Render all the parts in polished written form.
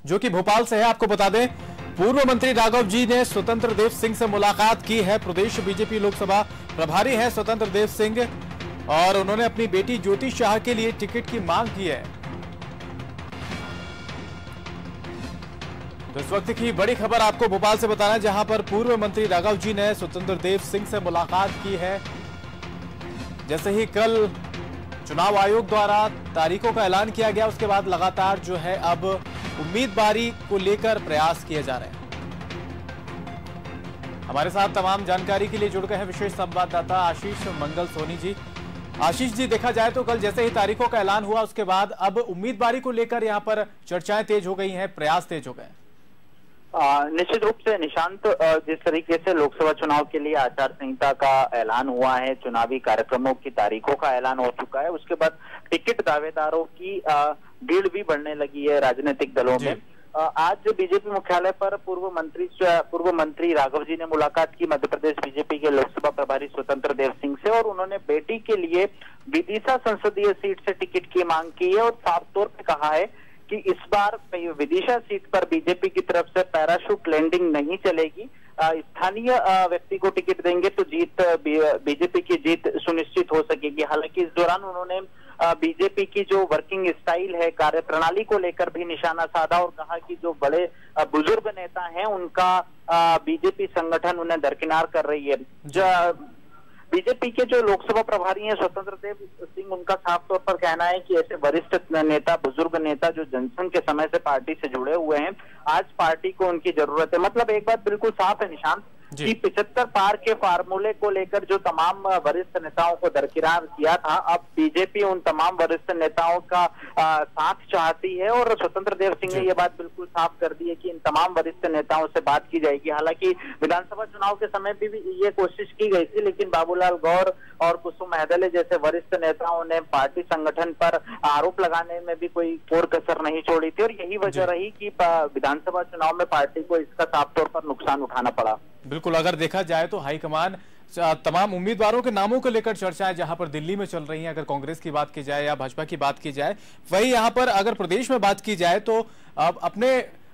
जो कि भोपाल से है। आपको बता दें, पूर्व मंत्री राघव जी ने स्वतंत्र देव सिंह से मुलाकात की है। प्रदेश बीजेपी लोकसभा प्रभारी हैं स्वतंत्र देव सिंह और उन्होंने अपनी बेटी ज्योति शाह के लिए टिकट की मांग की है। तो इस वक्त की बड़ी खबर आपको भोपाल से बताना, जहां पर पूर्व मंत्री राघव जी ने स्वतंत्र देव सिंह से मुलाकात की है। जैसे ही कल चुनाव आयोग द्वारा तारीखों का ऐलान किया गया, उसके बाद लगातार जो है अब उम्मीदवारी को लेकर प्रयास किए जा रहे हैं। हमारे साथ तमाम जानकारी के लिए जुड़ गए हैं विशेष संवाददाता आशीष मंगल सोनी जी। आशीष जी, देखा जाए तो कल जैसे ही तारीखों का ऐलान हुआ, उसके बाद अब उम्मीदवारी को लेकर यहां पर चर्चाएं तेज हो गई हैं, प्रयास तेज हो गए हैं। निश्चित रूप से निशांत, जिस तरीके से लोकसभा चुनाव के लिए आचार संहिता का ऐलान हुआ है, चुनावी कार्यक्रमों की तारीखों का ऐलान हो चुका है, उसके बाद टिकट दावेदारों की भीड़ भी बढ़ने लगी है राजनीतिक दलों में। आज बीजेपी मुख्यालय पर पूर्व मंत्री राघव जी ने मुलाकात की मध्य प्रदेश बीजेपी के लोकसभा प्रभारी स्वतंत्र देव सिंह से, और उन्होंने बेटी के लिए विदिशा संसदीय सीट से टिकट की मांग की है और साफ तौर पे कहा है कि इस बार विदिशा सीट पर बीजेपी की तरफ से पैराशूट लैंडिंग नहीं चलेगी। स्थानीय व्यक्ति को टिकट देंगे तो बीजेपी की जीत सुनिश्चित हो सकेगी। हालांकि इस दौरान उन्होंने बीजेपी की जो वर्किंग स्टाइल है, कार्यप्रणाली को लेकर भी निशाना साधा और कहा कि जो बड़े बुजुर्ग नेता हैं उनका बीजेपी संगठन उन्हें दरकिनार कर रही है। बीजेपी के जो लोकसभा प्रभारी हैं स्वतंत्र देव सिंह, उनका साफ तौर पर कहना है कि ऐसे वरिष्ठ नेता, बुजुर्ग नेता जो जनसंघ के समय से पार्टी से जुड़े हुए हैं, आज पार्टी को उनकी जरूरत है। मतलब एक बात बिल्कुल साफ है निशांत कि 75 पार के फार्मूले को लेकर जो तमाम वरिष्ठ नेताओं को दरकिनार किया था, अब बीजेपी उन तमाम वरिष्ठ नेताओं का साथ चाहती है और स्वतंत्र देव सिंह ने यह बात बिल्कुल साफ कर दी है कि इन तमाम वरिष्ठ नेताओं से बात की जाएगी। हालांकि विधानसभा चुनाव के समय भी ये कोशिश की गई थी, लेकिन बाबूलाल गौर और कुसुम महदले जैसे वरिष्ठ नेताओं ने पार्टी संगठन पर आरोप लगाने में भी कोई कोर कसर नहीं छोड़ी थी और यही वजह रही कि विधानसभा चुनाव में पार्टी को इसका साफ तौर पर नुकसान उठाना पड़ा। बिल्कुल, अगर देखा जाए तो हाईकमान तमाम उम्मीदवारों के नामों को लेकर चर्चाएं जहां पर दिल्ली में चल रही हैं, अगर कांग्रेस की बात की जाए या भाजपा की बात की जाए, वही यहां पर अगर प्रदेश में बात की जाए तो अब अपने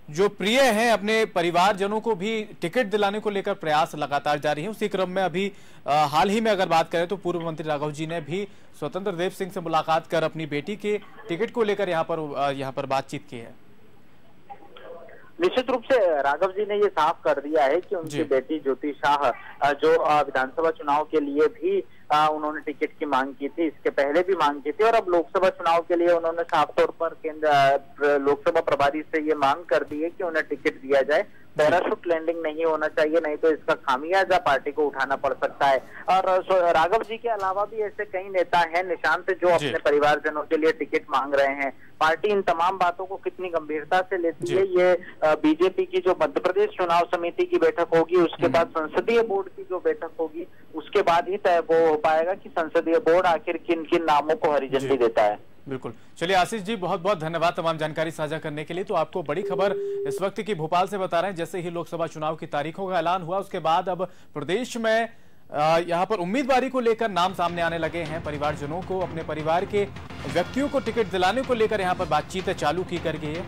जो प्रिय हैं, अपने परिवारजनों को भी टिकट दिलाने को लेकर प्रयास लगातार जारी है। उसी क्रम में अभी हाल ही में अगर बात करें तो पूर्व मंत्री राघव जी ने भी स्वतंत्र देव सिंह से मुलाकात कर अपनी बेटी के टिकट को लेकर यहाँ पर बातचीत की है। निश्चित रूप से राघव जी ने ये साफ कर दिया है कि उनकी बेटी ज्योति शाह जो विधानसभा चुनाव के लिए भी उन्होंने टिकट की मांग की थी, इसके पहले भी मांग की थी और अब लोकसभा चुनाव के लिए उन्होंने साफ तौर पर केंद्र लोकसभा प्रभारी से ये मांग कर दी है कि उन्हें टिकट दिया जाए। पैराशूट लैंडिंग नहीं होना चाहिए, नहीं तो इसका खामियाजा पार्टी को उठाना पड़ सकता है। और राघव जी के अलावा भी ऐसे कई नेता हैं निशांत जो अपने परिवारजनों के लिए टिकट मांग रहे हैं। पार्टी इन तमाम बातों को कितनी गंभीरता से लेती है, ये बीजेपी की जो मध्य प्रदेश चुनाव समिति की बैठक होगी, उसके बाद संसदीय बोर्ड की जो बैठक होगी, उसके बाद ही तय वो हो पाएगा कि संसदीय बोर्ड आखिर किन किन नामों को हरी झंडी देता है। बिल्कुल, चलिए आशीष जी, बहुत बहुत धन्यवाद तमाम जानकारी साझा करने के लिए। तो आपको बड़ी खबर इस वक्त की भोपाल से बता रहे हैं, जैसे ही लोकसभा चुनाव की तारीखों का ऐलान हुआ, उसके बाद अब प्रदेश में यहाँ पर उम्मीदवारी को लेकर नाम सामने आने लगे हैं। परिवारजनों को, अपने परिवार के व्यक्तियों को टिकट दिलाने को लेकर यहाँ पर बातचीत चालू की कर गई है।